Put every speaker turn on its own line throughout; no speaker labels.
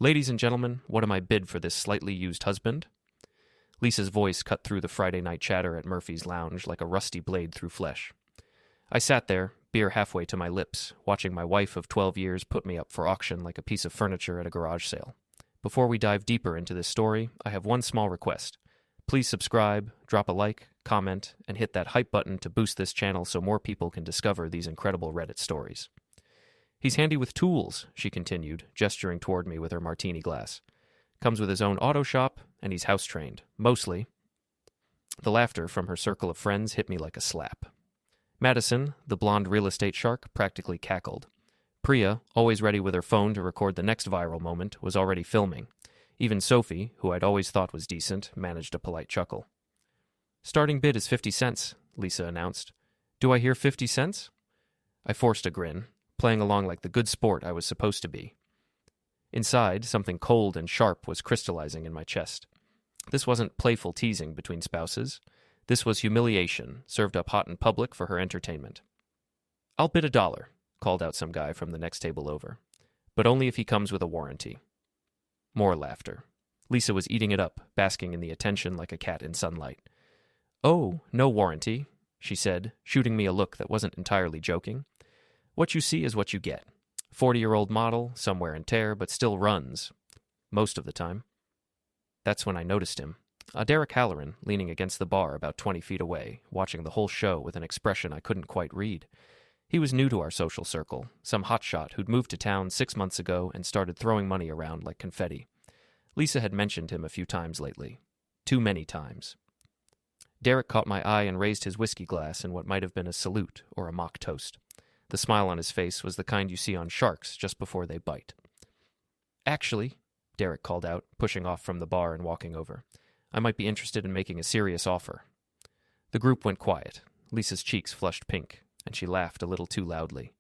Ladies and gentlemen, what am I bid for this slightly used husband? Lisa's voice cut through the Friday night chatter at Murphy's Lounge like a rusty blade through flesh. I sat there, beer halfway to my lips, watching my wife of 12 years put me up for auction like a piece of furniture at a garage sale. Before we dive deeper into this story, I have one small request. Please subscribe, drop a like, comment, and hit that hype button to boost this channel so more people can discover these incredible Reddit stories. He's handy with tools, she continued, gesturing toward me with her martini glass. Comes with his own auto shop, and he's house-trained, mostly. The laughter from her circle of friends hit me like a slap. Madison, the blonde real estate shark, practically cackled. Priya, always ready with her phone to record the next viral moment, was already filming. Even Sophie, who I'd always thought was decent, managed a polite chuckle. Starting bid is 50 cents, Lisa announced. Do I hear 50 cents? I forced a grin, playing along like the good sport I was supposed to be. Inside, something cold and sharp was crystallizing in my chest. This wasn't playful teasing between spouses. This was humiliation, served up hot in public for her entertainment. I'll bid $1, called out some guy from the next table over. But only if he comes with a warranty. More laughter. Lisa was eating it up, basking in the attention like a cat in sunlight. Oh, no warranty, she said, shooting me a look that wasn't entirely joking. What you see is what you get. 40-year-old model, some wear and tear, but still runs. Most of the time. That's when I noticed him. Derek Halloran, leaning against the bar about 20 feet away, watching the whole show with an expression I couldn't quite read. He was new to our social circle, some hotshot who'd moved to town 6 months ago and started throwing money around like confetti. Lisa had mentioned him a few times lately. Too many times. Derek caught my eye and raised his whiskey glass in what might have been a salute or a mock toast. The smile on his face was the kind you see on sharks just before they bite. Actually, Derek called out, pushing off from the bar and walking over, I might be interested in making a serious offer. The group went quiet. Lisa's cheeks flushed pink, and she laughed a little too loudly.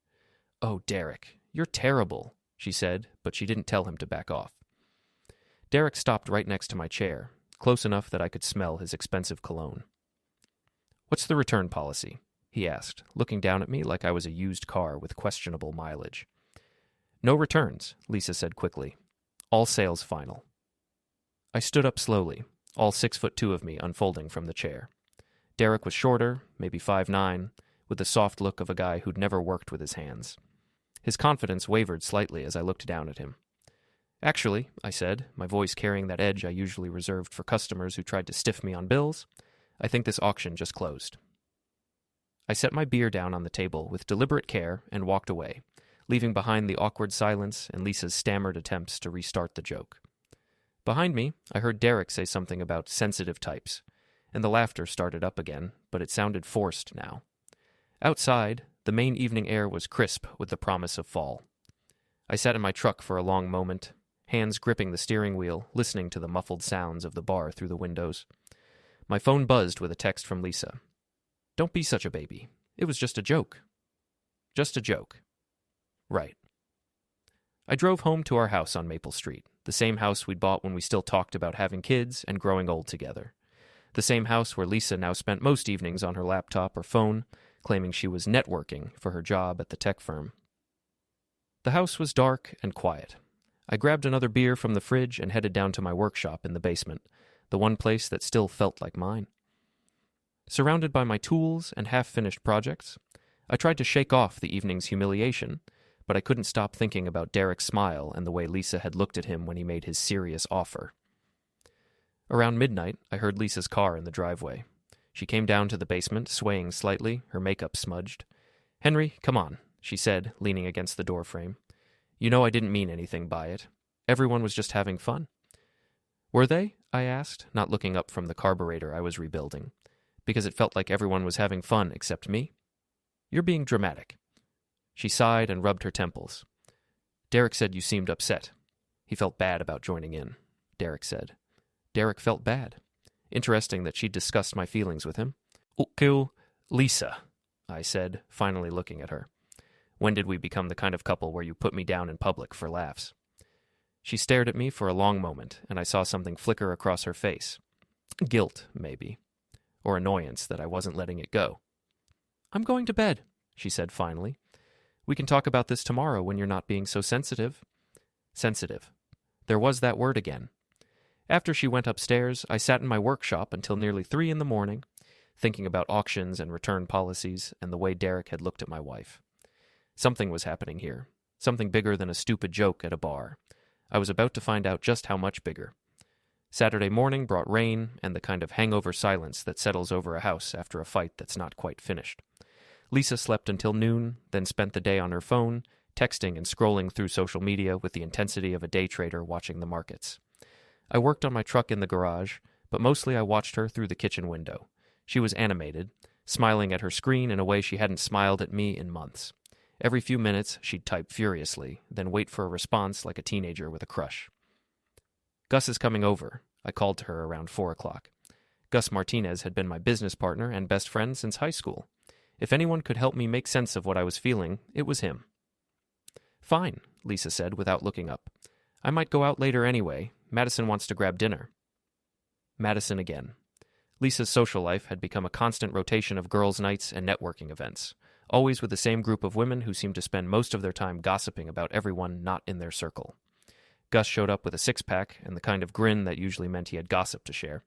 Oh, Derek, you're terrible, she said, but she didn't tell him to back off. Derek stopped right next to my chair, close enough that I could smell his expensive cologne. What's the return policy? He asked, looking down at me like I was a used car with questionable mileage. No returns, Lisa said quickly. All sales final. I stood up slowly, all 6'2" of me unfolding from the chair. Derek was shorter, maybe 5'9", with the soft look of a guy who'd never worked with his hands. His confidence wavered slightly as I looked down at him. Actually, I said, my voice carrying that edge I usually reserved for customers who tried to stiff me on bills, I think this auction just closed. I set my beer down on the table with deliberate care and walked away, leaving behind the awkward silence and Lisa's stammered attempts to restart the joke. Behind me, I heard Derek say something about sensitive types, and the laughter started up again, but it sounded forced now. Outside, the Maine evening air was crisp with the promise of fall. I sat in my truck for a long moment, hands gripping the steering wheel, listening to the muffled sounds of the bar through the windows. My phone buzzed with a text from Lisa. Don't be such a baby. It was just a joke. Just a joke. Right. I drove home to our house on Maple Street, the same house we'd bought when we still talked about having kids and growing old together. The same house where Lisa now spent most evenings on her laptop or phone, claiming she was networking for her job at the tech firm. The house was dark and quiet. I grabbed another beer from the fridge and headed down to my workshop in the basement, the one place that still felt like mine. Surrounded by my tools and half-finished projects, I tried to shake off the evening's humiliation, but I couldn't stop thinking about Derek's smile and the way Lisa had looked at him when he made his serious offer. Around midnight, I heard Lisa's car in the driveway. She came down to the basement, swaying slightly, her makeup smudged. "Henry, come on," she said, leaning against the doorframe. "You know I didn't mean anything by it. Everyone was just having fun." "Were they?" I asked, not looking up from the carburetor I was rebuilding, because it felt like everyone was having fun except me. "You're being dramatic." She sighed and rubbed her temples. "Derek said you seemed upset. He felt bad about joining in," Derek said. Derek felt bad. Interesting that she'd discussed my feelings with him. "Okay, Lisa," I said, finally looking at her. "When did we become the kind of couple where you put me down in public for laughs?" She stared at me for a long moment, and I saw something flicker across her face. Guilt, maybe. Or annoyance that I wasn't letting it go. "I'm going to bed," she said finally. "We can talk about this tomorrow when you're not being so sensitive." Sensitive. There was that word again. After she went upstairs, I sat in my workshop until nearly 3 in the morning, thinking about auctions and return policies and the way Derek had looked at my wife. Something was happening here, something bigger than a stupid joke at a bar. I was about to find out just how much bigger. Saturday morning brought rain and the kind of hangover silence that settles over a house after a fight that's not quite finished. Lisa slept until noon, then spent the day on her phone, texting and scrolling through social media with the intensity of a day trader watching the markets. I worked on my truck in the garage, but mostly I watched her through the kitchen window. She was animated, smiling at her screen in a way she hadn't smiled at me in months. Every few minutes, she'd type furiously, then wait for a response like a teenager with a crush. Gus is coming over, I called to her around 4 o'clock. Gus Martinez had been my business partner and best friend since high school. If anyone could help me make sense of what I was feeling, it was him. Fine, Lisa said without looking up. I might go out later anyway. Madison wants to grab dinner. Madison again. Lisa's social life had become a constant rotation of girls' nights and networking events, always with the same group of women who seemed to spend most of their time gossiping about everyone not in their circle. Gus showed up with a six-pack and the kind of grin that usually meant he had gossip to share,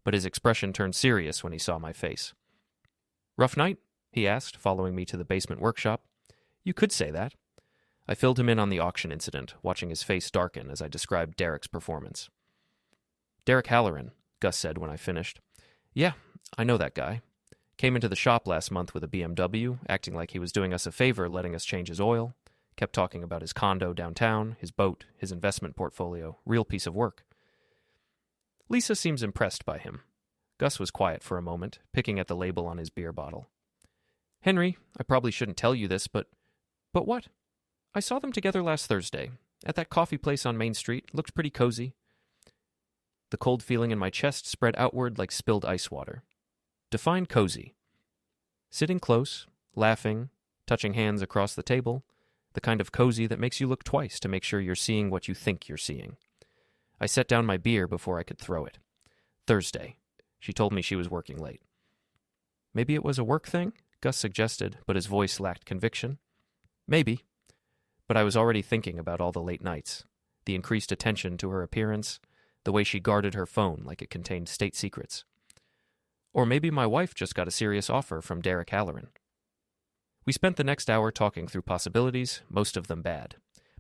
but his expression turned serious when he saw my face. Rough night? He asked, following me to the basement workshop. You could say that. I filled him in on the auction incident, watching his face darken as I described Derek's performance. Derek Halloran, Gus said when I finished. Yeah, I know that guy. Came into the shop last month with a BMW, acting like he was doing us a favor letting us change his oil. Kept talking about his condo downtown, his boat, his investment portfolio. Real piece of work. Lisa seems impressed by him. Gus was quiet for a moment, picking at the label on his beer bottle. Henry, I probably shouldn't tell you this, but what? I saw them together last Thursday, at that coffee place on Main Street. Looked pretty cozy. The cold feeling in my chest spread outward like spilled ice water. Define cozy. Sitting close, laughing, touching hands across the table, the kind of cozy that makes you look twice to make sure you're seeing what you think you're seeing. I set down my beer before I could throw it. Thursday. She told me she was working late. Maybe it was a work thing, Gus suggested, but his voice lacked conviction. Maybe. But I was already thinking about all the late nights, the increased attention to her appearance, the way she guarded her phone like it contained state secrets. Or maybe my wife just got a serious offer from Derek Halloran. We spent the next hour talking through possibilities, most of them bad.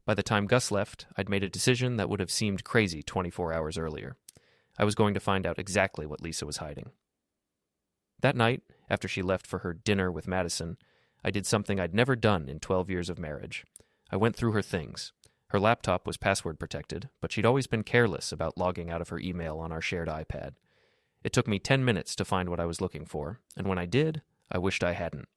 By the time Gus left, I'd made a decision that would have seemed crazy 24 hours earlier. I was going to find out exactly what Lisa was hiding. That night, after she left for her dinner with Madison, I did something I'd never done in 12 years of marriage. I went through her things. Her laptop was password protected, but she'd always been careless about logging out of her email on our shared iPad. It took me 10 minutes to find what I was looking for, and when I did, I wished I hadn't.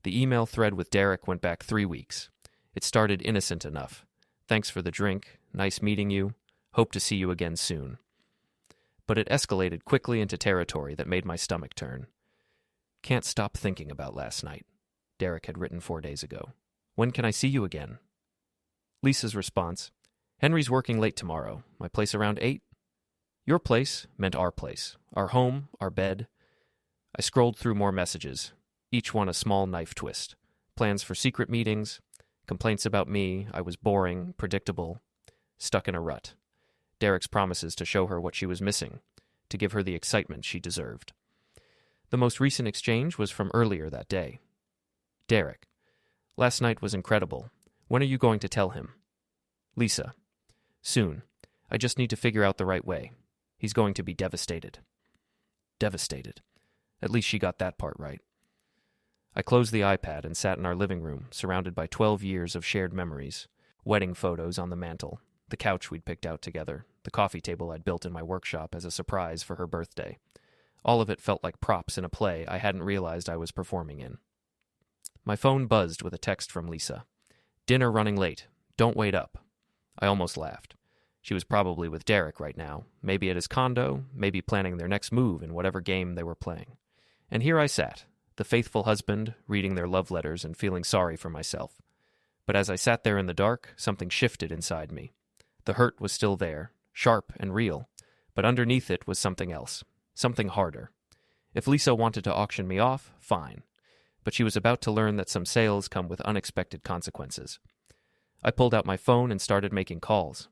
The email thread with Derek went back 3 weeks. It started innocent enough. Thanks for the drink. Nice meeting you. Hope to see you again soon. But it escalated quickly into territory that made my stomach turn. Can't stop thinking about last night, Derek had written 4 days ago. When can I see you again? Lisa's response, Henry's working late tomorrow. My place around 8? Your place meant our place. Our home, our bed. I scrolled through more messages, each one a small knife twist. Plans for secret meetings, complaints about me, I was boring, predictable, stuck in a rut. Derek's promises to show her what she was missing, to give her the excitement she deserved. The most recent exchange was from earlier that day. Derek, last night was incredible. When are you going to tell him? Lisa, soon. I just need to figure out the right way. He's going to be devastated. Devastated. At least she got that part right. I closed the iPad and sat in our living room, surrounded by 12 years of shared memories, wedding photos on the mantel, the couch we'd picked out together, the coffee table I'd built in my workshop as a surprise for her birthday. All of it felt like props in a play I hadn't realized I was performing in. My phone buzzed with a text from Lisa. Dinner running late. Don't wait up. I almost laughed. She was probably with Derek right now, maybe at his condo, maybe planning their next move in whatever game they were playing. And here I sat, the faithful husband, reading their love letters and feeling sorry for myself. But as I sat there in the dark, something shifted inside me. The hurt was still there, sharp and real, but underneath it was something else, something harder. If Lisa wanted to auction me off, fine. But she was about to learn that some sales come with unexpected consequences. I pulled out my phone and started making calls.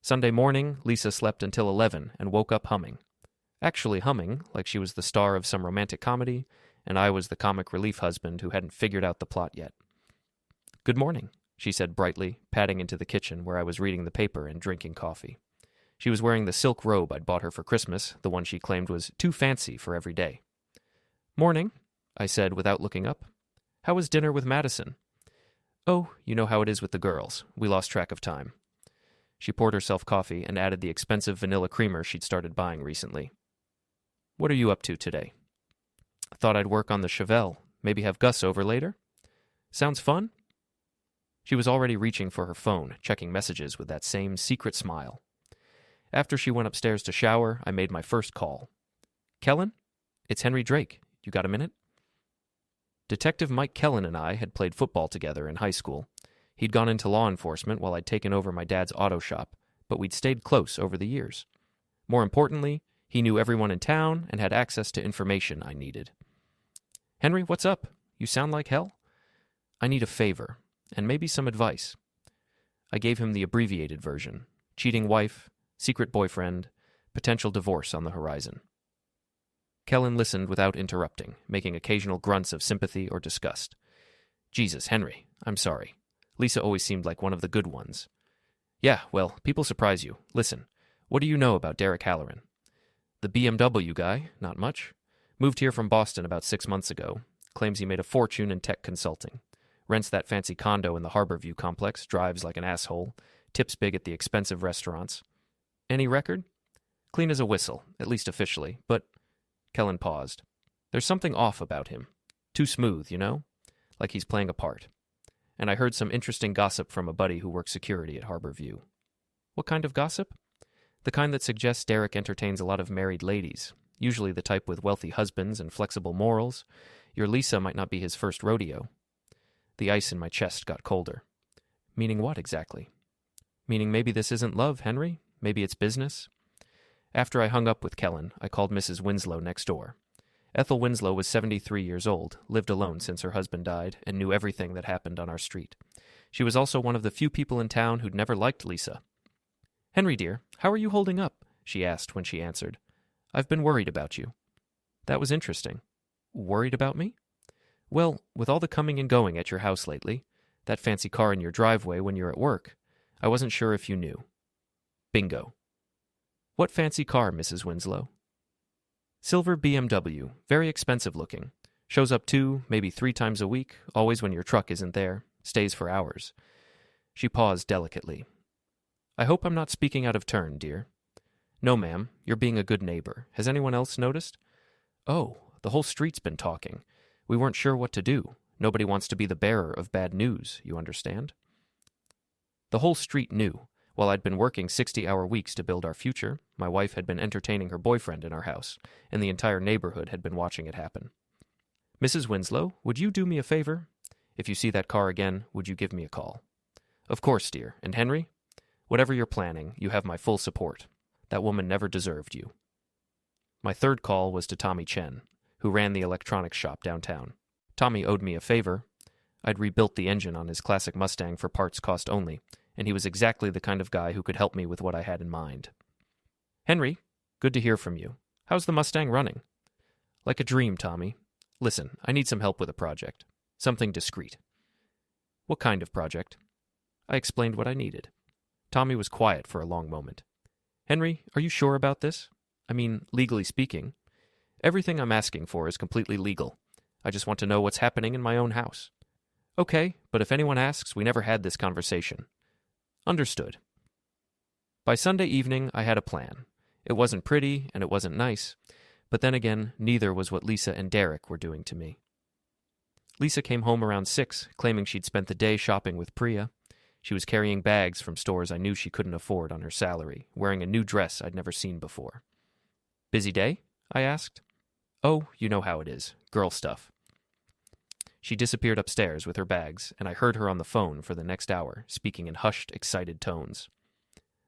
Sunday morning, Lisa slept until 11 and woke up humming. Actually humming, like she was the star of some romantic comedy, and I was the comic relief husband who hadn't figured out the plot yet. "Good morning," she said brightly, padding into the kitchen where I was reading the paper and drinking coffee. She was wearing the silk robe I'd bought her for Christmas, the one she claimed was too fancy for every day. "Morning," I said without looking up. "How was dinner with Madison?" "Oh, you know how it is with the girls. We lost track of time." She poured herself coffee and added the expensive vanilla creamer she'd started buying recently. "What are you up to today?" "Thought I'd work on the Chevelle. Maybe have Gus over later?" "Sounds fun?" She was already reaching for her phone, checking messages with that same secret smile. After she went upstairs to shower, I made my first call. "Kellen? It's Henry Drake. You got a minute?" Detective Mike Kellen and I had played football together in high school. He'd gone into law enforcement while I'd taken over my dad's auto shop, but we'd stayed close over the years. More importantly, he knew everyone in town and had access to information I needed. "Henry, what's up? You sound like hell." "I need a favor, and maybe some advice." I gave him the abbreviated version: cheating wife, secret boyfriend, potential divorce on the horizon. Kellen listened without interrupting, making occasional grunts of sympathy or disgust. "Jesus, Henry, I'm sorry. Lisa always seemed like one of the good ones." "Yeah, well, people surprise you. Listen, what do you know about Derek Halloran?" "The BMW guy, not much. Moved here from Boston about 6 months ago. Claims he made a fortune in tech consulting. Rents that fancy condo in the Harborview complex, drives like an asshole, tips big at the expensive restaurants. Any record? Clean as a whistle, at least officially, but..." Kellen paused. "There's something off about him. Too smooth, you know? Like he's playing a part. And I heard some interesting gossip from a buddy who works security at Harborview." "What kind of gossip?" "The kind that suggests Derek entertains a lot of married ladies, usually the type with wealthy husbands and flexible morals. Your Lisa might not be his first rodeo." The ice in my chest got colder. "Meaning what exactly?" "Meaning maybe this isn't love, Henry. Maybe it's business." After I hung up with Kellen, I called Mrs. Winslow next door. Ethel Winslow was 73 years old, lived alone since her husband died, and knew everything that happened on our street. She was also one of the few people in town who'd never liked Lisa. "Henry, dear, how are you holding up?" she asked when she answered. "I've been worried about you." That was interesting. "Worried about me?" "Well, with all the coming and going at your house lately, that fancy car in your driveway when you're at work, I wasn't sure if you knew." Bingo. "What fancy car, Mrs. Winslow?" "Silver BMW, very expensive looking. Shows up 2, maybe 3 times a week, always when your truck isn't there. Stays for hours." She paused delicately. "I hope I'm not speaking out of turn, dear." "No, ma'am. You're being a good neighbor. Has anyone else noticed?" "Oh, the whole street's been talking. We weren't sure what to do. Nobody wants to be the bearer of bad news, you understand?" The whole street knew. While I'd been working 60-hour weeks to build our future, my wife had been entertaining her boyfriend in our house, and the entire neighborhood had been watching it happen. "Mrs. Winslow, would you do me a favor? If you see that car again, would you give me a call?" "Of course, dear. And Henry? Whatever you're planning, you have my full support. That woman never deserved you." My third call was to Tommy Chen, who ran the electronics shop downtown. Tommy owed me a favor. I'd rebuilt the engine on his classic Mustang for parts cost only, and he was exactly the kind of guy who could help me with what I had in mind. "Henry, good to hear from you. How's the Mustang running?" "Like a dream, Tommy. Listen, I need some help with a project. Something discreet." "What kind of project?" I explained what I needed. Tommy was quiet for a long moment. "Henry, are you sure about this? I mean, legally speaking. Everything I'm asking for is completely legal. I just want to know what's happening in my own house." "Okay, but if anyone asks, we never had this conversation." "Understood." By Sunday evening, I had a plan. It wasn't pretty, and it wasn't nice, but then again, neither was what Lisa and Derek were doing to me. Lisa came home around 6, claiming she'd spent the day shopping with Priya. She was carrying bags from stores I knew she couldn't afford on her salary, wearing a new dress I'd never seen before. "Busy day?" I asked. "Oh, you know how it is. Girl stuff." She disappeared upstairs with her bags, and I heard her on the phone for the next hour, speaking in hushed, excited tones.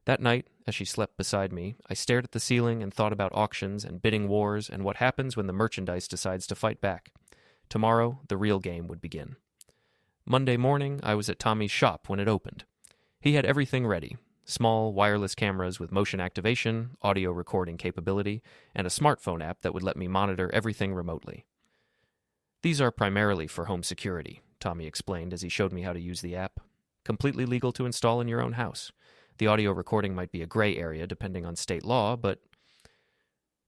That night, as she slept beside me, I stared at the ceiling and thought about auctions and bidding wars and what happens when the merchandise decides to fight back. Tomorrow, the real game would begin. Monday morning, I was at Tommy's shop when it opened. He had everything ready. small wireless cameras with motion activation, audio recording capability, and a smartphone app that would let me monitor everything remotely. These are primarily for home security, Tommy explained as he showed me how to use the app. Completely legal to install in your own house. The audio recording might be a gray area depending on state law, but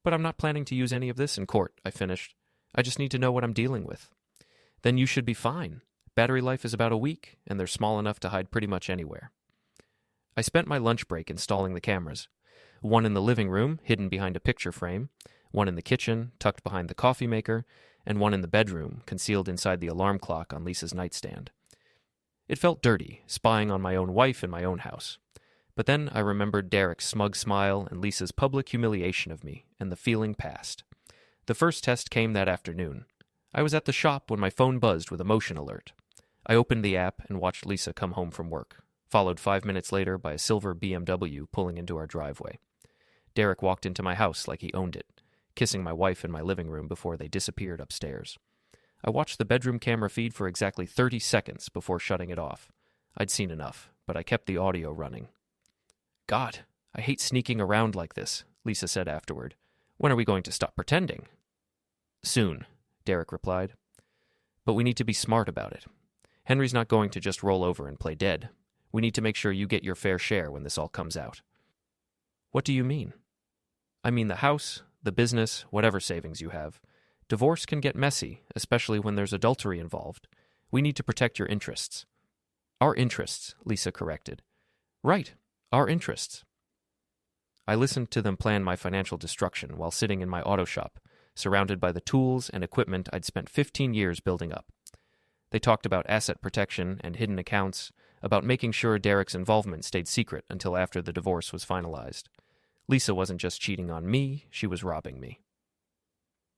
I'm not planning to use any of this in court, I finished. I just need to know what I'm dealing with. Then you should be fine. Battery life is about a week, and they're small enough to hide pretty much anywhere. I spent my lunch break installing the cameras. One in the living room, hidden behind a picture frame, one in the kitchen, tucked behind the coffee maker, and one in the bedroom, concealed inside the alarm clock on Lisa's nightstand. It felt dirty, spying on my own wife in my own house. But then I remembered Derek's smug smile and Lisa's public humiliation of me, and the feeling passed. The first test came that afternoon. I was at the shop when my phone buzzed with a motion alert. I opened the app and watched Lisa come home from work, followed 5 minutes later by a silver BMW pulling into our driveway. Derek walked into my house like he owned it, kissing my wife in my living room before they disappeared upstairs. I watched the bedroom camera feed for exactly 30 seconds before shutting it off. I'd seen enough, but I kept the audio running. God, I hate sneaking around like this, Lisa said afterward. When are we going to stop pretending? Soon, Derek replied. But we need to be smart about it. Henry's not going to just roll over and play dead. We need to make sure you get your fair share when this all comes out. What do you mean? I mean the house, the business, whatever savings you have. Divorce can get messy, especially when there's adultery involved. We need to protect your interests. Our interests, Lisa corrected. Right, our interests. I listened to them plan my financial destruction while sitting in my auto shop, surrounded by the tools and equipment I'd spent 15 years building up. They talked about asset protection and hidden accounts, about making sure Derek's involvement stayed secret until after the divorce was finalized. Lisa wasn't just cheating on me, she was robbing me.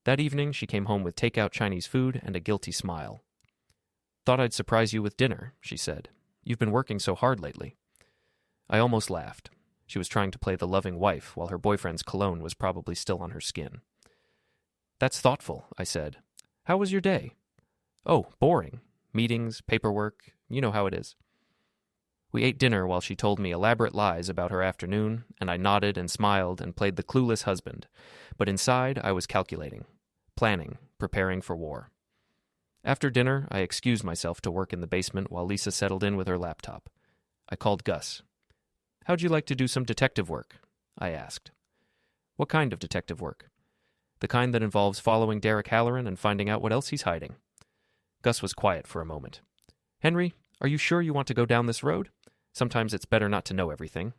That evening, she came home with takeout Chinese food and a guilty smile. Thought I'd surprise you with dinner, she said. You've been working so hard lately. I almost laughed. She was trying to play the loving wife while her boyfriend's cologne was probably still on her skin. That's thoughtful, I said. How was your day? Oh, boring. Meetings, paperwork, you know how it is. We ate dinner while she told me elaborate lies about her afternoon, and I nodded and smiled and played the clueless husband. But inside, I was calculating, planning, preparing for war. After dinner, I excused myself to work in the basement while Lisa settled in with her laptop. I called Gus. How'd you like to do some detective work? I asked. What kind of detective work? The kind that involves following Derek Halloran and finding out what else he's hiding. Gus was quiet for a moment. Henry, are you sure you want to go down this road? Sometimes it's better not to know everything.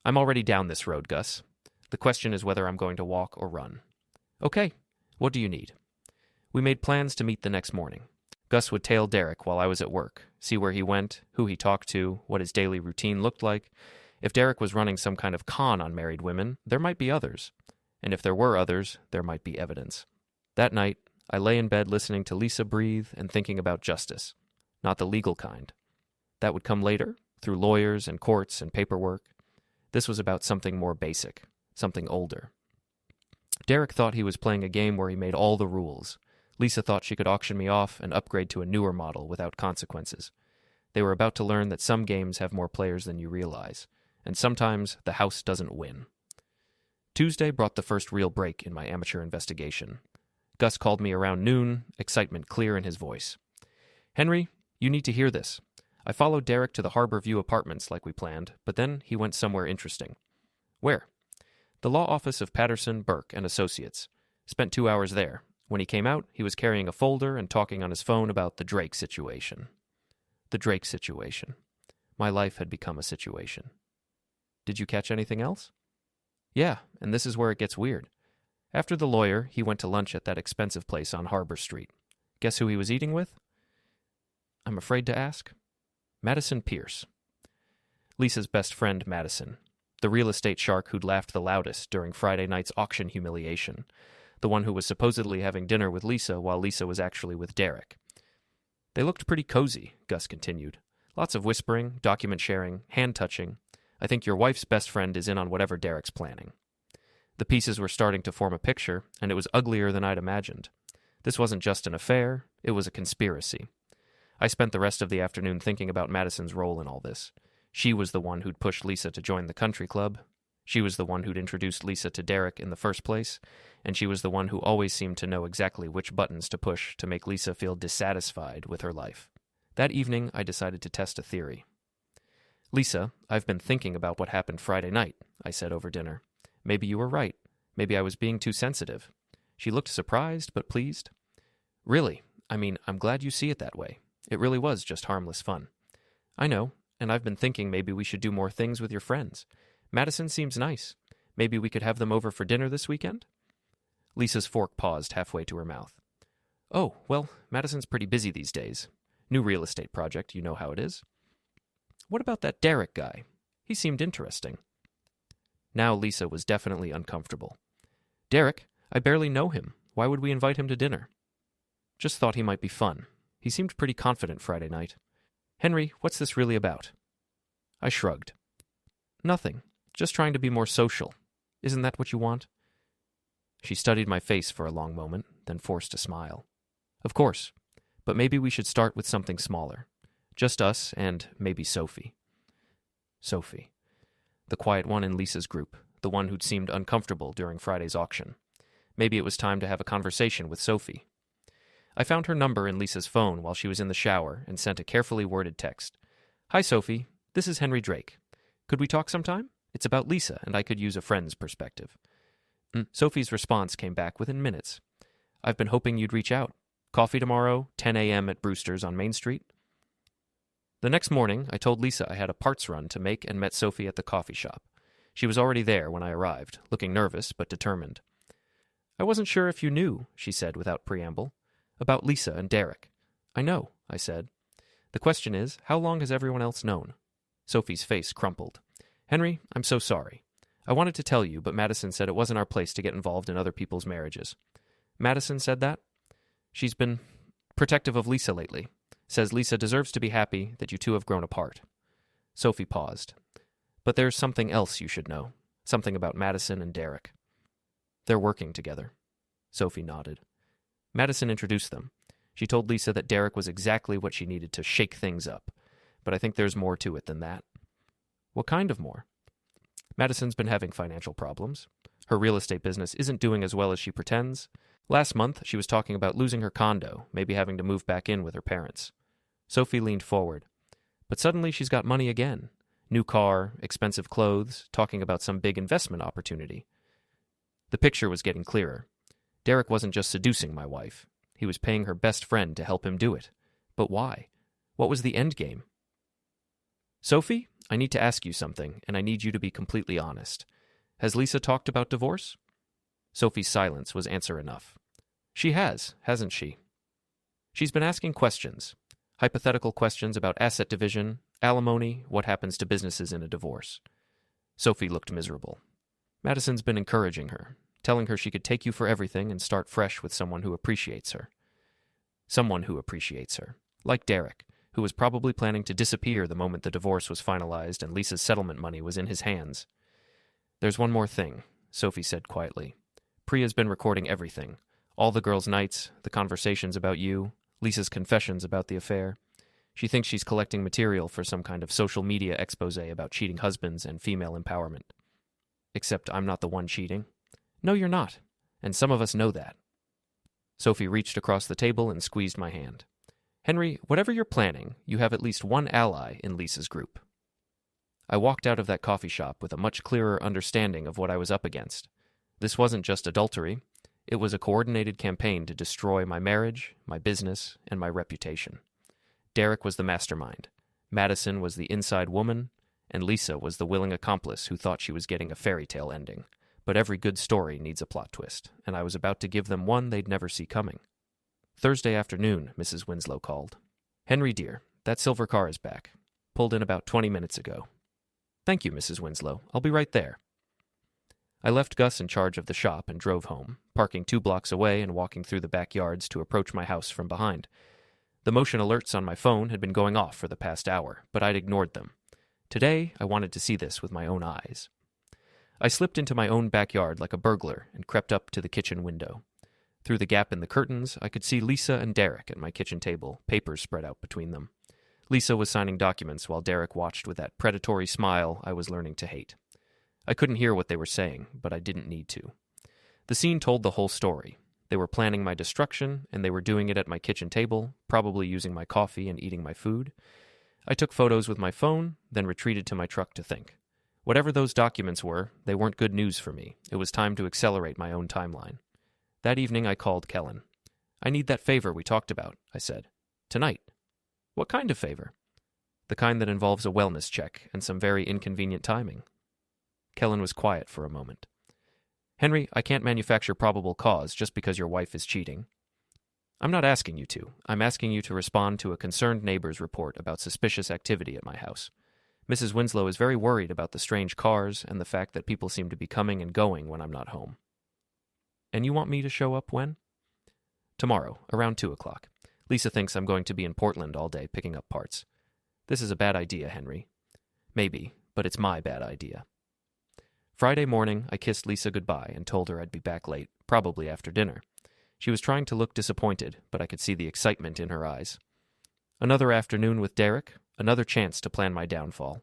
I'm already down this road, Gus. The question is whether I'm going to walk or run. Okay, what do you need? We made plans to meet the next morning. Gus would tail Derek while I was at work, see where he went, who he talked to, what his daily routine looked like. If Derek was running some kind of con on married women, there might be others. And if there were others, there might be evidence. That night, I lay in bed listening to Lisa breathe and thinking about justice. Not the legal kind. That would come later, through lawyers and courts and paperwork. This was about something more basic, something older. Derek thought he was playing a game where he made all the rules. Lisa thought she could auction me off and upgrade to a newer model without consequences. They were about to learn that some games have more players than you realize, and sometimes the house doesn't win. Tuesday brought the first real break in my amateur investigation. Gus called me around noon, excitement clear in his voice. Henry, you need to hear this. I followed Derek to the Harbor View apartments like we planned, but then he went somewhere interesting. Where? The law office of Patterson, Burke and Associates. Spent 2 hours there. When he came out, he was carrying a folder and talking on his phone about the Drake situation. The Drake situation. My life had become a situation. Did you catch anything else? Yeah, and this is where it gets weird. After the lawyer, he went to lunch at that expensive place on Harbor Street. Guess who he was eating with? I'm afraid to ask. Madison Pierce. Lisa's best friend, Madison. The real estate shark who'd laughed the loudest during Friday night's auction humiliation. The one who was supposedly having dinner with Lisa while Lisa was actually with Derek. They looked pretty cozy, Gus continued. Lots of whispering, document sharing, hand-touching. I think your wife's best friend is in on whatever Derek's planning. The pieces were starting to form a picture, and it was uglier than I'd imagined. This wasn't just an affair, it was a conspiracy. I spent the rest of the afternoon thinking about Madison's role in all this. She was the one who'd pushed Lisa to join the country club. She was the one who'd introduced Lisa to Derek in the first place, and she was the one who always seemed to know exactly which buttons to push to make Lisa feel dissatisfied with her life. That evening, I decided to test a theory. "Lisa, I've been thinking about what happened Friday night," I said over dinner. "Maybe you were right. Maybe I was being too sensitive." She looked surprised but pleased. "Really? I mean, I'm glad you see it that way. It really was just harmless fun." "I know, and I've been thinking maybe we should do more things with your friends. Madison seems nice. Maybe we could have them over for dinner this weekend?" Lisa's fork paused halfway to her mouth. "Oh, well, Madison's pretty busy these days. New real estate project, you know how it is." "What about that Derek guy? He seemed interesting." Now Lisa was definitely uncomfortable. "Derek? I barely know him. Why would we invite him to dinner?" "Just thought he might be fun. He seemed pretty confident Friday night." "Henry, what's this really about?" I shrugged. "Nothing. Just trying to be more social. Isn't that what you want?" She studied my face for a long moment, then forced a smile. "Of course. But maybe we should start with something smaller. Just us and maybe Sophie." Sophie. The quiet one in Lisa's group, the one who'd seemed uncomfortable during Friday's auction. Maybe it was time to have a conversation with Sophie. I found her number in Lisa's phone while she was in the shower and sent a carefully worded text. "Hi, Sophie. This is Henry Drake. Could we talk sometime? It's about Lisa, and I could use a friend's perspective." Sophie's response came back within minutes. "I've been hoping you'd reach out. Coffee tomorrow, 10 a.m. at Brewster's on Main Street?" The next morning, I told Lisa I had a parts run to make and met Sophie at the coffee shop. She was already there when I arrived, looking nervous but determined. "I wasn't sure if you knew," she said without preamble, "about Lisa and Derek." "I know," I said. "The question is, how long has everyone else known?" Sophie's face crumpled. "Henry, I'm so sorry. I wanted to tell you, but Madison said it wasn't our place to get involved in other people's marriages." "Madison said that?" "She's been protective of Lisa lately. Says Lisa deserves to be happy that you two have grown apart." Sophie paused. "But there's something else you should know. Something about Madison and Derek." "They're working together." Sophie nodded. "Madison introduced them. She told Lisa that Derek was exactly what she needed to shake things up. But I think there's more to it than that." "What kind of more?" "Madison's been having financial problems. Her real estate business isn't doing as well as she pretends. Last month, she was talking about losing her condo, maybe having to move back in with her parents." Sophie leaned forward. "But suddenly she's got money again. New car, expensive clothes, talking about some big investment opportunity." The picture was getting clearer. Derek wasn't just seducing my wife. He was paying her best friend to help him do it. But why? What was the end game? "Sophie, I need to ask you something, and I need you to be completely honest. Has Lisa talked about divorce?" Sophie's silence was answer enough. "She has, hasn't she?" "She's been asking questions. Hypothetical questions about asset division, alimony, what happens to businesses in a divorce." Sophie looked miserable. "Madison's been encouraging her, telling her she could take you for everything and start fresh with someone who appreciates her." Someone who appreciates her. Like Derek, who was probably planning to disappear the moment the divorce was finalized and Lisa's settlement money was in his hands. "There's one more thing," Sophie said quietly. "Priya's been recording everything. All the girls' nights, the conversations about you, Lisa's confessions about the affair. She thinks she's collecting material for some kind of social media expose about cheating husbands and female empowerment. Except I'm not the one cheating." "No, you're not. And some of us know that." Sophie reached across the table and squeezed my hand. "Henry, whatever you're planning, you have at least one ally in Lisa's group." I walked out of that coffee shop with a much clearer understanding of what I was up against. This wasn't just adultery. It was a coordinated campaign to destroy my marriage, my business, and my reputation. Derek was the mastermind. Madison was the inside woman, and Lisa was the willing accomplice who thought she was getting a fairy tale ending. But every good story needs a plot twist, and I was about to give them one they'd never see coming. Thursday afternoon, Mrs. Winslow called. "Henry, dear, that silver car is back. Pulled in about 20 minutes ago." "Thank you, Mrs. Winslow. I'll be right there." I left Gus in charge of the shop and drove home, parking 2 blocks away and walking through the backyards to approach my house from behind. The motion alerts on my phone had been going off for the past hour, but I'd ignored them. Today, I wanted to see this with my own eyes. I slipped into my own backyard like a burglar and crept up to the kitchen window. Through the gap in the curtains, I could see Lisa and Derek at my kitchen table, papers spread out between them. Lisa was signing documents while Derek watched with that predatory smile I was learning to hate. I couldn't hear what they were saying, but I didn't need to. The scene told the whole story. They were planning my destruction, and they were doing it at my kitchen table, probably using my coffee and eating my food. I took photos with my phone, then retreated to my truck to think. Whatever those documents were, they weren't good news for me. It was time to accelerate my own timeline. That evening I called Kellen. "I need that favor we talked about," I said. "Tonight." "What kind of favor?" "The kind that involves a wellness check and some very inconvenient timing." Kellen was quiet for a moment. "Henry, I can't manufacture probable cause just because your wife is cheating." "I'm not asking you to. I'm asking you to respond to a concerned neighbor's report about suspicious activity at my house. Mrs. Winslow is very worried about the strange cars and the fact that people seem to be coming and going when I'm not home." "And you want me to show up when?" "Tomorrow, around 2 o'clock. Lisa thinks I'm going to be in Portland all day picking up parts." "This is a bad idea, Henry." "Maybe, but it's my bad idea." Friday morning, I kissed Lisa goodbye and told her I'd be back late, probably after dinner. She was trying to look disappointed, but I could see the excitement in her eyes. Another afternoon with Derek, another chance to plan my downfall.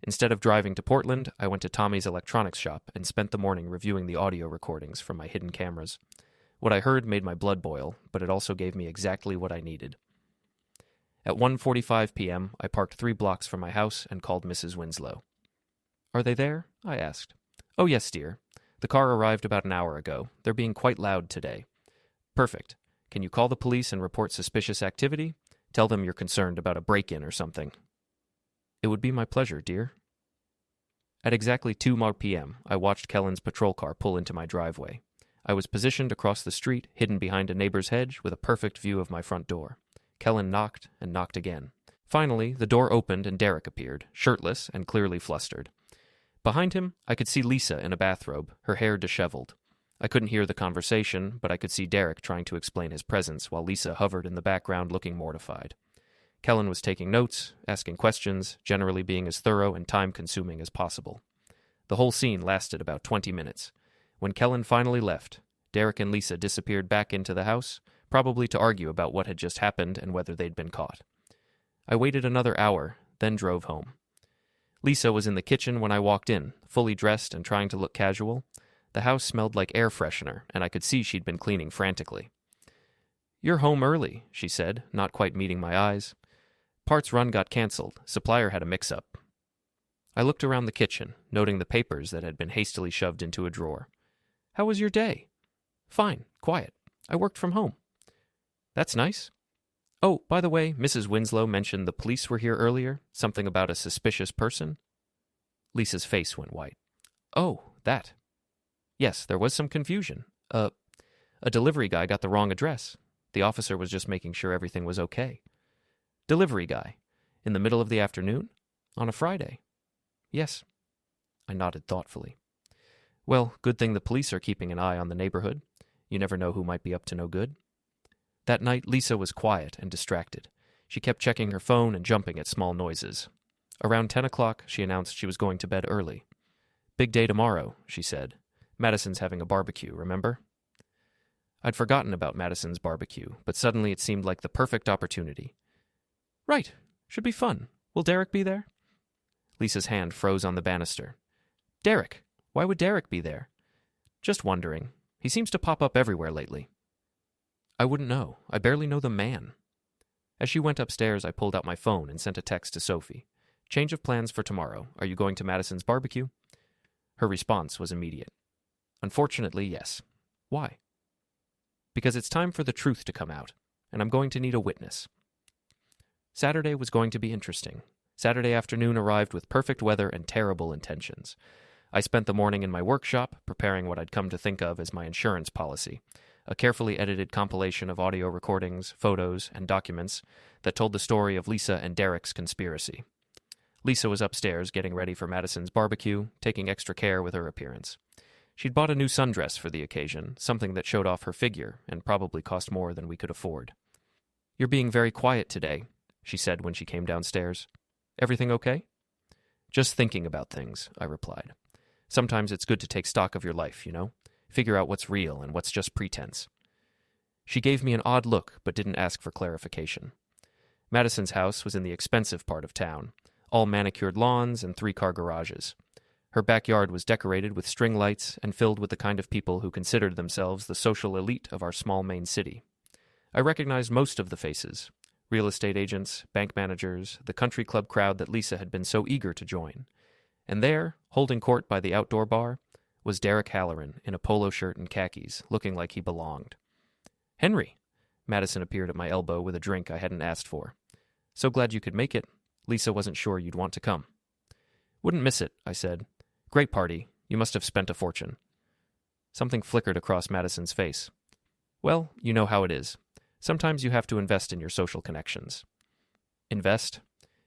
Instead of driving to Portland, I went to Tommy's electronics shop and spent the morning reviewing the audio recordings from my hidden cameras. What I heard made my blood boil, but it also gave me exactly what I needed. At 1:45 p.m., I parked 3 blocks from my house and called Mrs. Winslow. "Are they there?" I asked. "Oh, yes, dear. The car arrived about an hour ago. They're being quite loud today." "Perfect. Can you call the police and report suspicious activity? Tell them you're concerned about a break-in or something." "It would be my pleasure, dear." At exactly 2 p.m., I watched Kellen's patrol car pull into my driveway. I was positioned across the street, hidden behind a neighbor's hedge, with a perfect view of my front door. Kellen knocked and knocked again. Finally, the door opened and Derek appeared, shirtless and clearly flustered. Behind him, I could see Lisa in a bathrobe, her hair disheveled. I couldn't hear the conversation, but I could see Derek trying to explain his presence while Lisa hovered in the background looking mortified. Kellen was taking notes, asking questions, generally being as thorough and time-consuming as possible. The whole scene lasted about 20 minutes. When Kellen finally left, Derek and Lisa disappeared back into the house, probably to argue about what had just happened and whether they'd been caught. I waited another hour, then drove home. Lisa was in the kitchen when I walked in, fully dressed and trying to look casual. The house smelled like air freshener, and I could see she'd been cleaning frantically. "You're home early," she said, not quite meeting my eyes. "Parts run got canceled. Supplier had a mix-up." I looked around the kitchen, noting the papers that had been hastily shoved into a drawer. "How was your day?" "Fine, quiet. I worked from home." "That's nice." "Oh, by the way, Mrs. Winslow mentioned the police were here earlier, something about a suspicious person." Lisa's face went white. "Oh, that." "Yes, there was some confusion. A delivery guy got the wrong address. The officer was just making sure everything was okay." "Delivery guy? In the middle of the afternoon? On a Friday?" "Yes." I nodded thoughtfully. "Well, good thing the police are keeping an eye on the neighborhood. You never know who might be up to no good." That night, Lisa was quiet and distracted. She kept checking her phone and jumping at small noises. Around 10 o'clock, she announced she was going to bed early. "Big day tomorrow," she said. "Madison's having a barbecue, remember?" I'd forgotten about Madison's barbecue, but suddenly it seemed like the perfect opportunity. "Right. Should be fun. Will Derek be there?" Lisa's hand froze on the banister. "Derek? Why would Derek be there?" "Just wondering. He seems to pop up everywhere lately." "I wouldn't know. I barely know the man." As she went upstairs, I pulled out my phone and sent a text to Sophie. "Change of plans for tomorrow. Are you going to Madison's barbecue?" Her response was immediate. "Unfortunately, yes." "Why?" "Because it's time for the truth to come out, and I'm going to need a witness." Saturday was going to be interesting. Saturday afternoon arrived with perfect weather and terrible intentions. I spent the morning in my workshop, preparing what I'd come to think of as my insurance policy, a carefully edited compilation of audio recordings, photos, and documents that told the story of Lisa and Derek's conspiracy. Lisa was upstairs getting ready for Madison's barbecue, taking extra care with her appearance. She'd bought a new sundress for the occasion, something that showed off her figure and probably cost more than we could afford. "You're being very quiet today," she said when she came downstairs. "Everything okay?" "Just thinking about things," I replied. "Sometimes it's good to take stock of your life, you know? Figure out what's real and what's just pretense." She gave me an odd look, but didn't ask for clarification. Madison's house was in the expensive part of town, all manicured lawns and 3-car garages. Her backyard was decorated with string lights and filled with the kind of people who considered themselves the social elite of our small main city. I recognized most of the faces: real estate agents, bank managers, the country club crowd that Lisa had been so eager to join. And there, holding court by the outdoor bar, was Derek Halloran in a polo shirt and khakis, looking like he belonged. "Henry!" Madison appeared at my elbow with a drink I hadn't asked for. "So glad you could make it. Lisa wasn't sure you'd want to come." "Wouldn't miss it," I said. "Great party. You must have spent a fortune." Something flickered across Madison's face. "Well, you know how it is. Sometimes you have to invest in your social connections." Invest?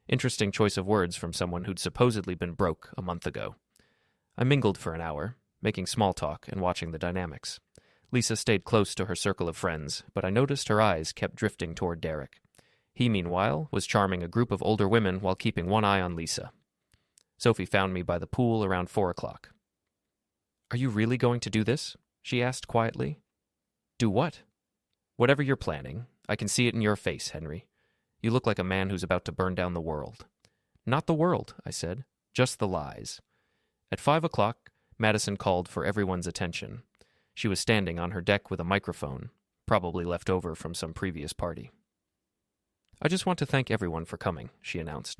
Interesting choice of words from someone who'd supposedly been broke a month ago. I mingled for an hour, making small talk and watching the dynamics. Lisa stayed close to her circle of friends, but I noticed her eyes kept drifting toward Derek. He, meanwhile, was charming a group of older women while keeping one eye on Lisa. Sophie found me by the pool around 4 o'clock. "Are you really going to do this?" she asked quietly. "Do what?" "Whatever you're planning. I can see it in your face, Henry. You look like a man who's about to burn down the world." "Not the world," I said. "Just the lies." At 5 o'clock, Madison called for everyone's attention. She was standing on her deck with a microphone, probably left over from some previous party. "I just want to thank everyone for coming," she announced.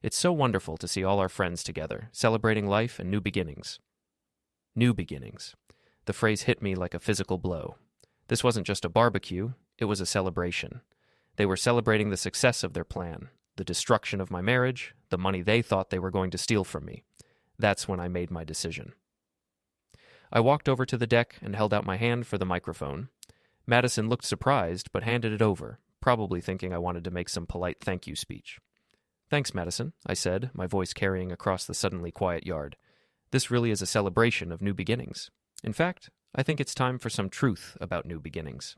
"It's so wonderful to see all our friends together, celebrating life and new beginnings." New beginnings. The phrase hit me like a physical blow. This wasn't just a barbecue, it was a celebration. They were celebrating the success of their plan, the destruction of my marriage, the money they thought they were going to steal from me. That's when I made my decision. I walked over to the deck and held out my hand for the microphone. Madison looked surprised, but handed it over, probably thinking I wanted to make some polite thank you speech. "Thanks, Madison," I said, my voice carrying across the suddenly quiet yard. "This really is a celebration of new beginnings. In fact, I think it's time for some truth about new beginnings."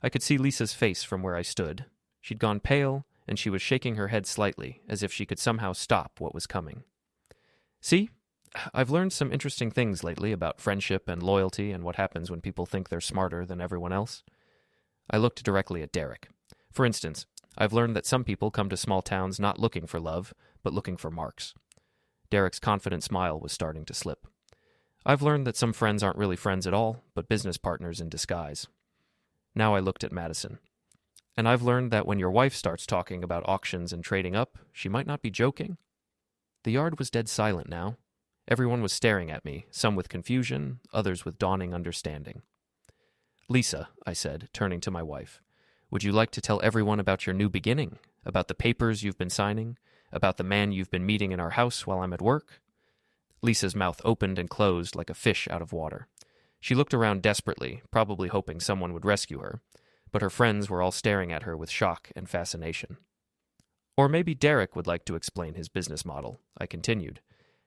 I could see Lisa's face from where I stood. She'd gone pale, and she was shaking her head slightly, as if she could somehow stop what was coming. "See? I've learned some interesting things lately about friendship and loyalty and what happens when people think they're smarter than everyone else." I looked directly at Derek. "For instance, I've learned that some people come to small towns not looking for love, but looking for marks." Derek's confident smile was starting to slip. "I've learned that some friends aren't really friends at all, but business partners in disguise." Now I looked at Madison. "And I've learned that when your wife starts talking about auctions and trading up, she might not be joking." The yard was dead silent now. Everyone was staring at me, some with confusion, others with dawning understanding. "Lisa," I said, turning to my wife, "would you like to tell everyone about your new beginning? About the papers you've been signing? About the man you've been meeting in our house while I'm at work?" Lisa's mouth opened and closed like a fish out of water. She looked around desperately, probably hoping someone would rescue her, but her friends were all staring at her with shock and fascination. "Or maybe Derek would like to explain his business model," I continued.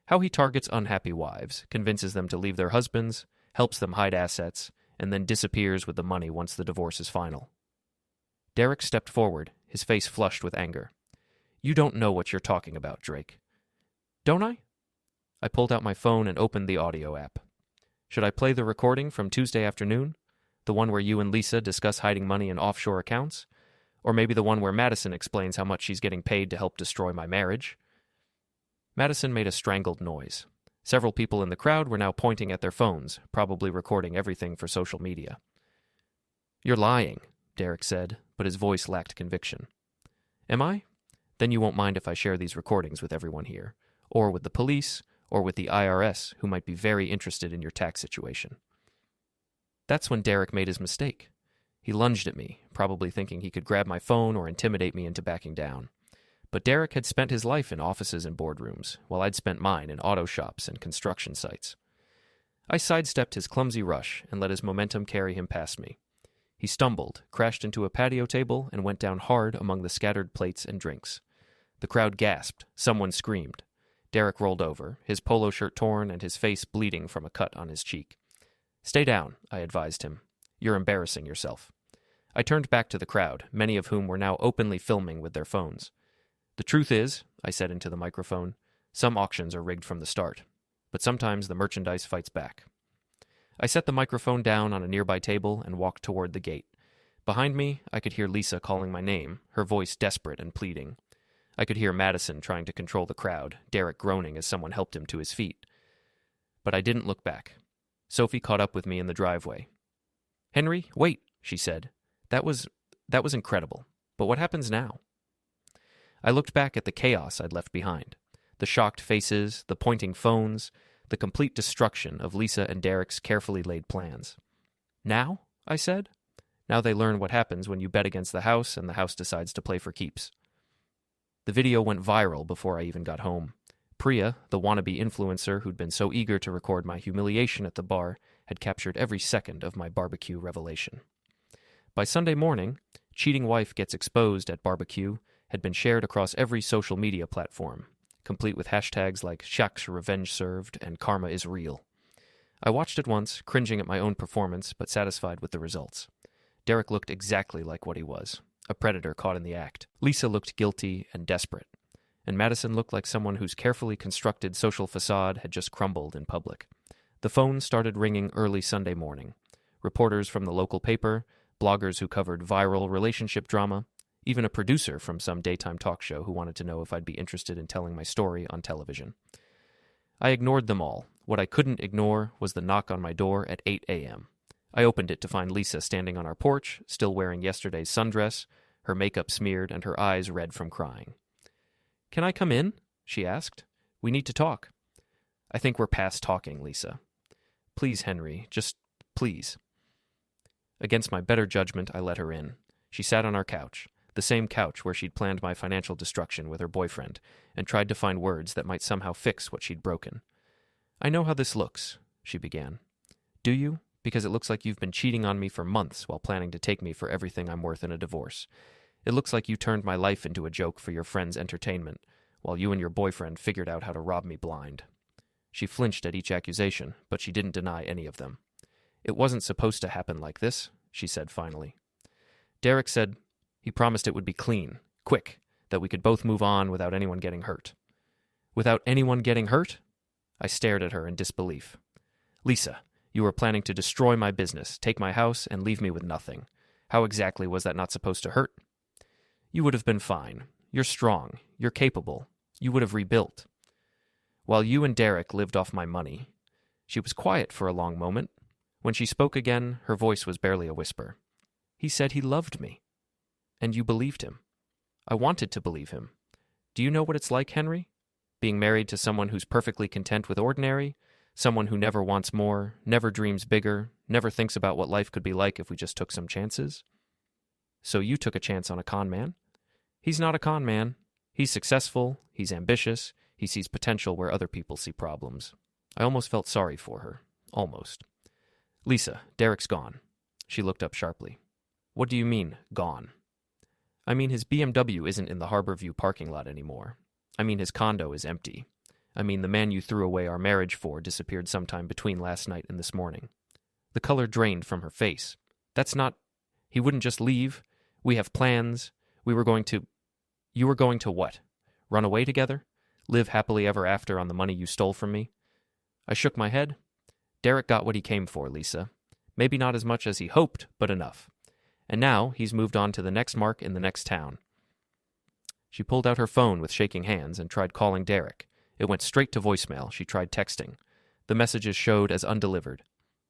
"How he targets unhappy wives, convinces them to leave their husbands, helps them hide assets, and then disappears with the money once the divorce is final." Derek stepped forward, his face flushed with anger. "You don't know what you're talking about, Drake." "Don't I?" I pulled out my phone and opened the audio app. "Should I play the recording from Tuesday afternoon? The one where you and Lisa discuss hiding money in offshore accounts? Or maybe the one where Madison explains how much she's getting paid to help destroy my marriage?" Madison made a strangled noise. Several people in the crowd were now pointing at their phones, probably recording everything for social media. "You're lying," Derek said, but his voice lacked conviction. "Am I? Then you won't mind if I share these recordings with everyone here, or with the police, or with the IRS, who might be very interested in your tax situation." That's when Derek made his mistake. He lunged at me, probably thinking he could grab my phone or intimidate me into backing down. But Derek had spent his life in offices and boardrooms, while I'd spent mine in auto shops and construction sites. I sidestepped his clumsy rush and let his momentum carry him past me. He stumbled, crashed into a patio table, and went down hard among the scattered plates and drinks. The crowd gasped. Someone screamed. Derek rolled over, his polo shirt torn and his face bleeding from a cut on his cheek. "Stay down," I advised him. "You're embarrassing yourself." I turned back to the crowd, many of whom were now openly filming with their phones. "The truth is," I said into the microphone, "some auctions are rigged from the start. But sometimes the merchandise fights back." I set the microphone down on a nearby table and walked toward the gate. Behind me, I could hear Lisa calling my name, her voice desperate and pleading. I could hear Madison trying to control the crowd, Derek groaning as someone helped him to his feet. But I didn't look back. Sophie caught up with me in the driveway. "Henry, wait," she said. That was incredible. But what happens now?" I looked back at the chaos I'd left behind. The shocked faces, the pointing phones, the complete destruction of Lisa and Derek's carefully laid plans. "Now?" I said. "Now they learn what happens when you bet against the house and the house decides to play for keeps." The video went viral before I even got home. Priya, the wannabe influencer who'd been so eager to record my humiliation at the bar, had captured every second of my barbecue revelation. By Sunday morning, "Cheating Wife Gets Exposed at Barbecue" had been shared across every social media platform, complete with hashtags like "Shaq's Revenge Served" and "Karma is Real." I watched it once, cringing at my own performance, but satisfied with the results. Derek looked exactly like what he was, a predator caught in the act. Lisa looked guilty and desperate, and Madison looked like someone whose carefully constructed social facade had just crumbled in public. The phone started ringing early Sunday morning. Reporters from the local paper, bloggers who covered viral relationship drama, even a producer from some daytime talk show who wanted to know if I'd be interested in telling my story on television. I ignored them all. What I couldn't ignore was the knock on my door at 8 a.m. I opened it to find Lisa standing on our porch, still wearing yesterday's sundress, her makeup smeared and her eyes red from crying. "Can I come in?" she asked. "We need to talk." "I think we're past talking, Lisa." "Please, Henry, just please." Against my better judgment, I let her in. She sat on our couch, the same couch where she'd planned my financial destruction with her boyfriend, and tried to find words that might somehow fix what she'd broken. "I know how this looks," she began. "Do you? Because it looks like you've been cheating on me for months while planning to take me for everything I'm worth in a divorce. It looks like you turned my life into a joke for your friends' entertainment, while you and your boyfriend figured out how to rob me blind." She flinched at each accusation, but she didn't deny any of them. "It wasn't supposed to happen like this," she said finally. "Derek said he promised it would be clean, quick, that we could both move on without anyone getting hurt." "Without anyone getting hurt?" I stared at her in disbelief. "Lisa, you were planning to destroy my business, take my house, and leave me with nothing. How exactly was that not supposed to hurt?" "You would have been fine. You're strong. You're capable. You would have rebuilt. While you and Derek lived off my money." She was quiet for a long moment. When she spoke again, her voice was barely a whisper. "He said he loved me. And you believed him." "I wanted to believe him. Do you know what it's like, Henry? Being married to someone who's perfectly content with ordinary, someone who never wants more, never dreams bigger, never thinks about what life could be like if we just took some chances?" "So you took a chance on a con man?" "He's not a con man. He's successful, he's ambitious, he sees potential where other people see problems." I almost felt sorry for her. Almost. "Lisa, Derek's gone." She looked up sharply. "What do you mean, gone?" "I mean his BMW isn't in the Harborview parking lot anymore. I mean his condo is empty. I mean the man you threw away our marriage for disappeared sometime between last night and this morning." The color drained from her face. "That's not... He wouldn't just leave. We have plans. You were going to what? Run away together? Live happily ever after on the money you stole from me?" I shook my head. "Derek got what he came for, Lisa. Maybe not as much as he hoped, but enough. And now he's moved on to the next mark in the next town." She pulled out her phone with shaking hands and tried calling Derek. It went straight to voicemail. She tried texting. The messages showed as undelivered.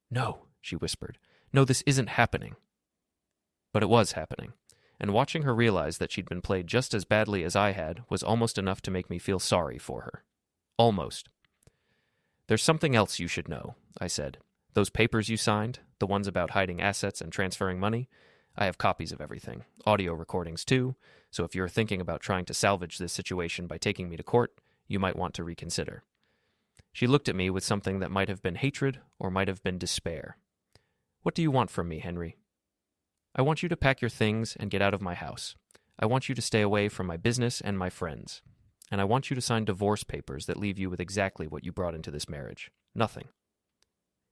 "No," she whispered. "No, this isn't happening." But it was happening. And watching her realize that she'd been played just as badly as I had was almost enough to make me feel sorry for her. Almost. "There's something else you should know," I said. "Those papers you signed, the ones about hiding assets and transferring money, I have copies of everything, audio recordings too, so if you're thinking about trying to salvage this situation by taking me to court, you might want to reconsider." She looked at me with something that might have been hatred or might have been despair. "What do you want from me, Henry?" "I want you to pack your things and get out of my house. I want you to stay away from my business and my friends. And I want you to sign divorce papers that leave you with exactly what you brought into this marriage. Nothing."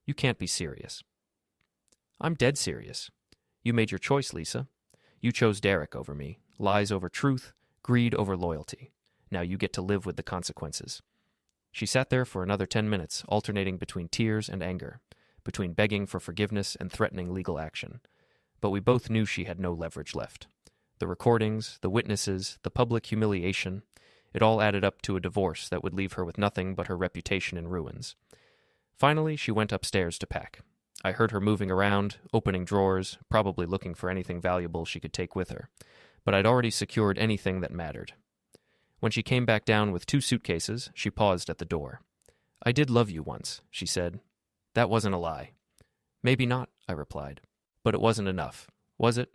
"You can't be serious." "I'm dead serious. You made your choice, Lisa. You chose Derek over me, lies over truth, greed over loyalty. Now you get to live with the consequences." She sat there for another 10 minutes, alternating between tears and anger, between begging for forgiveness and threatening legal action. but we both knew she had no leverage left. The recordings, the witnesses, the public humiliation, it all added up to a divorce that would leave her with nothing but her reputation in ruins. Finally, she went upstairs to pack. I heard her moving around, opening drawers, probably looking for anything valuable she could take with her, but I'd already secured anything that mattered. When she came back down with 2 suitcases, she paused at the door. "I did love you once," she said. "That wasn't a lie." "Maybe not," I replied. "But it wasn't enough, was it?"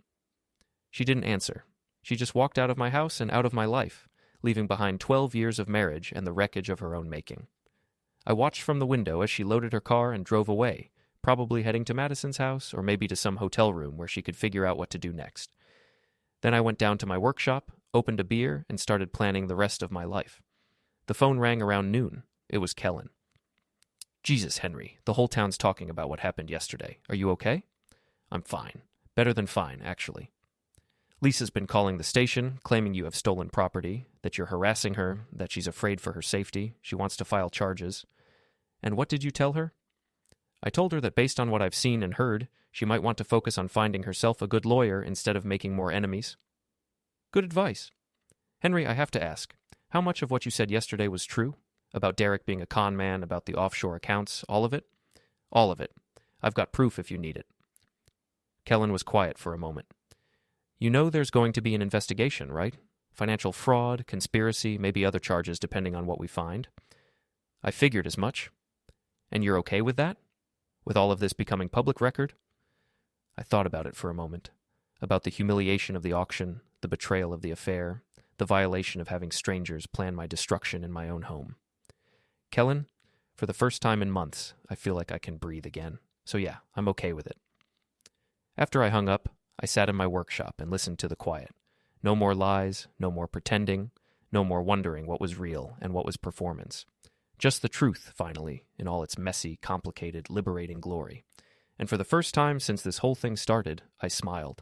She didn't answer. She just walked out of my house and out of my life, leaving behind 12 years of marriage and the wreckage of her own making. I watched from the window as she loaded her car and drove away, probably heading to Madison's house or maybe to some hotel room where she could figure out what to do next. Then I went down to my workshop, opened a beer, and started planning the rest of my life. The phone rang around noon. It was Kellen. "Jesus, Henry, the whole town's talking about what happened yesterday. Are you okay?" "I'm fine. Better than fine, actually." "Lisa's been calling the station, claiming you have stolen property, that you're harassing her, that she's afraid for her safety, she wants to file charges." "And what did you tell her?" "I told her that based on what I've seen and heard, she might want to focus on finding herself a good lawyer instead of making more enemies." "Good advice. Henry, I have to ask, how much of what you said yesterday was true? About Derek being a con man, about the offshore accounts, all of it?" "All of it. I've got proof if you need it." Kellen was quiet for a moment. "You know there's going to be an investigation, right? Financial fraud, conspiracy, maybe other charges depending on what we find." "I figured as much." "And you're okay with that? With all of this becoming public record?" I thought about it for a moment. About the humiliation of the auction, the betrayal of the affair, the violation of having strangers plan my destruction in my own home. "Kellen, for the first time in months, I feel like I can breathe again. So yeah, I'm okay with it." After I hung up, I sat in my workshop and listened to the quiet. No more lies, no more pretending, no more wondering what was real and what was performance. Just the truth, finally, in all its messy, complicated, liberating glory. And for the first time since this whole thing started, I smiled.